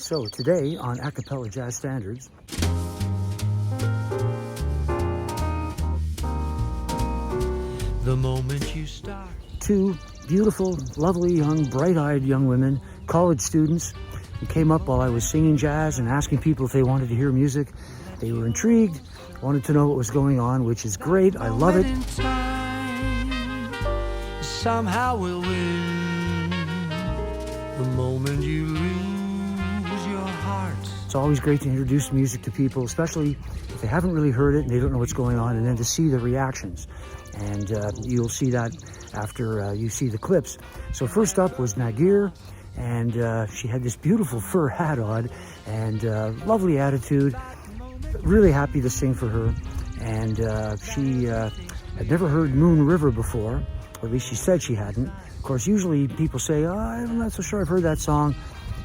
So today on A Cappella Jazz Standards, the moment you start. Two beautiful, lovely, young, bright-eyed young women, college students, who came up while I was singing jazz and asking people if they wanted to hear music. They were intrigued, wanted to know what was going on, which is great. I love it. Somehow we'll win. The moment you lose your heart. It's always great to introduce music to people, especially if they haven't really heard it and they don't know what's going on, and then to see the reactions. And you'll see that after you see the clips. So first up was Nagir, and she had this beautiful fur hat on and lovely attitude. Really happy to sing for her. And she had never heard Moon River before, or at least she said she hadn't. Of course, usually people say, oh, I'm not so sure I've heard that song.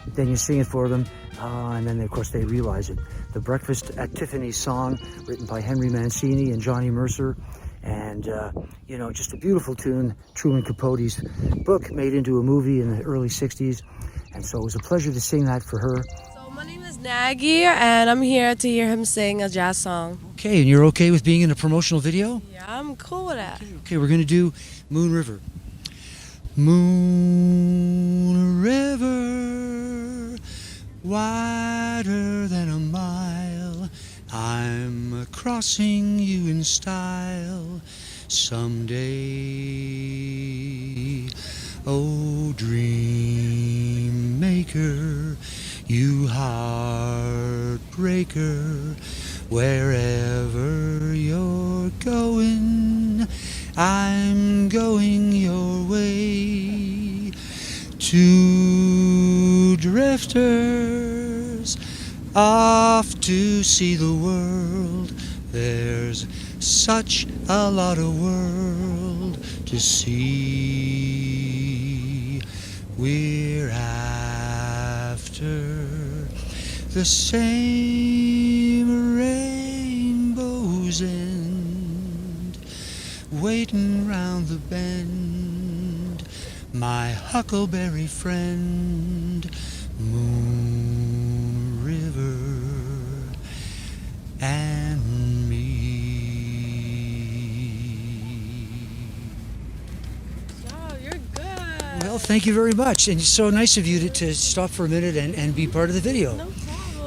Then you sing it for them, and then of course they realize it. The Breakfast at Tiffany's song, written by Henry Mancini and Johnny Mercer. And, you know, just a beautiful tune. Truman Capote's book made into a movie in the early 60s. And so it was a pleasure to sing that for her. So my name is Nagir, and I'm here to hear him sing a jazz song. Okay, and you're okay with being in a promotional video? Yeah, I'm cool with that. Okay, we're going to do Moon River. Moon River, wider than a mile, I'm crossing you in style someday. Oh, dream maker, you heartbreaker, wherever you're going, I'm going your way. Two drifters off to see the world. There's such a lot of world to see. We're after the same rainbow's end, waiting round the bend, my huckleberry friend, Moon River and me. Wow, you're good. Well, thank you very much, and it's so nice of you to stop for a minute and be part of the video. No problem.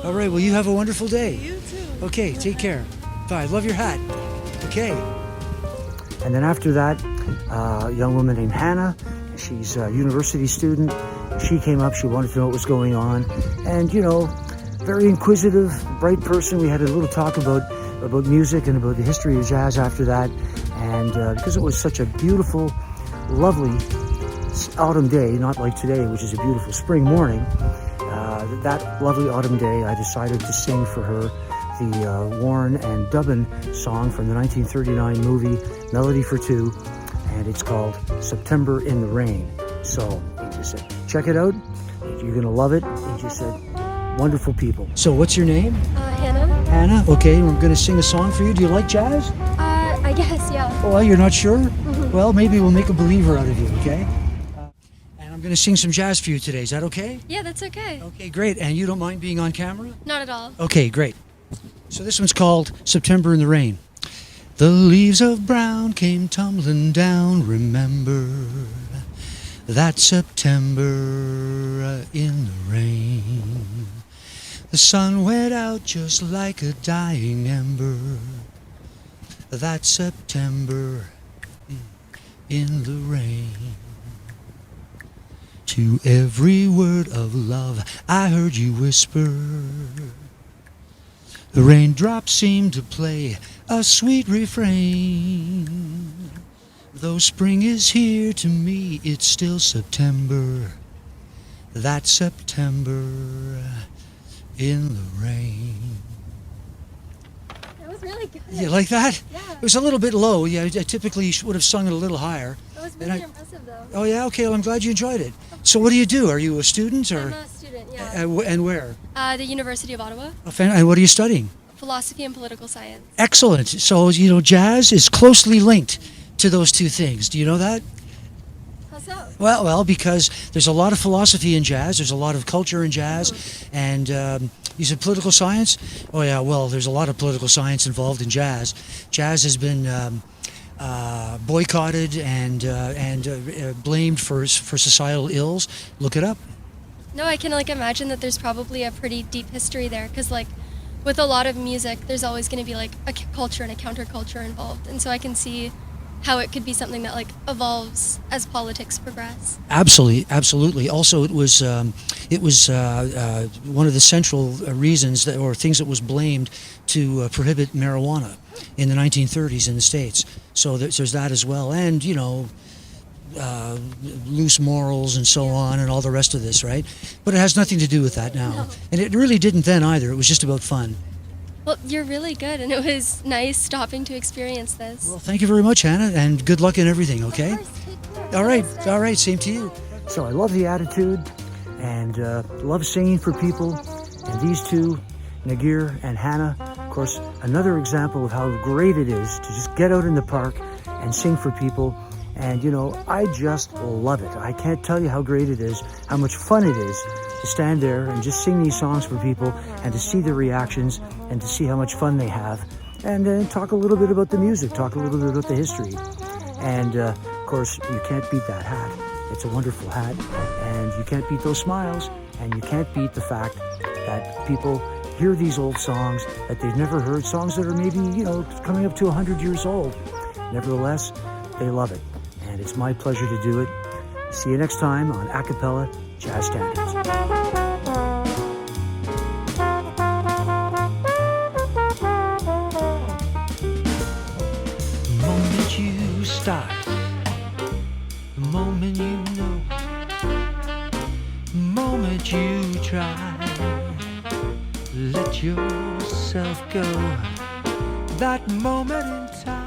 All right, well, you have a wonderful day. You too. Okay, take care. Bye. Love your hat. Okay. And then after that, a young woman named Hannah. She's a university student. She came up. She wanted to know what was going on. And, you know, very inquisitive, bright person. We had a little talk about music and about the history of jazz after that. And because it was such a beautiful, lovely autumn day, not like today, which is a beautiful spring morning, that lovely autumn day, I decided to sing for her the Warren and Dubin song from the 1939 movie Melody for Two, and it's called September in the Rain. So he just said, check it out. You're going to love it. He just said, wonderful people. So what's your name? Hannah. Hannah. Okay, we're going to sing a song for you. Do you like jazz? I guess, yeah. Oh, well, you're not sure? Well, maybe we'll make a believer out of you, okay? And I'm going to sing some jazz for you today. Is that okay? Yeah, that's okay. Okay, great. And you don't mind being on camera? Not at all. Okay, great. So this one's called September in the Rain. The leaves of brown came tumbling down, remember that September in the rain. The sun went out just like a dying ember, that September in the rain. To every word of love I heard you whisper, the raindrops seemed to play a sweet refrain. Though spring is here, to me it's still September, that September in the rain. That was really good. You like that? Yeah. It was a little bit low. Yeah, I typically would have sung it a little higher. That was really impressive, though. Oh yeah, okay, well, I'm glad you enjoyed it. So what do you do? Are you a student or? I'm a student, yeah. And where? The University of Ottawa. And what are you studying? Philosophy and political science. Excellent. So, you know, jazz is closely linked to those two things. Do you know that? How so? Well, because there's a lot of philosophy in jazz. There's a lot of culture in jazz, and you said political science. Oh yeah, well, there's a lot of political science involved in jazz. Jazz has been boycotted and blamed for societal ills. Look it up. No, I can like imagine that there's probably a pretty deep history there, because like with a lot of music, there's always going to be like a culture and a counterculture involved, and so I can see how it could be something that like evolves as politics progress. Absolutely. Also, it was one of the central reasons that, or things that was blamed to prohibit marijuana in the 1930s in the States. So there's that as well, and loose morals and so on and all the rest of this, right? But it has nothing to do with that now. No. And it really didn't then either. It was just about fun. Well, you're really good, and it was nice stopping to experience this. Well, thank you very much, Hannah, and good luck in everything, okay? Of course, take care. All right, same to you. So I love the attitude and love singing for people. And these two, Nagir and Hannah, of course, another example of how great it is to just get out in the park and sing for people. And, I just love it. I can't tell you how great it is, how much fun it is to stand there and just sing these songs for people and to see their reactions and to see how much fun they have. And then talk a little bit about the music, talk a little bit about the history. And, of course, you can't beat that hat. It's a wonderful hat. And you can't beat those smiles. And you can't beat the fact that people hear these old songs that they've never heard, songs that are maybe, coming up to 100 years old. Nevertheless, they love it. And it's my pleasure to do it. See you next time on Acapella Jazz Standards. The moment you start, the moment you know, the moment you try, let yourself go. That moment in time.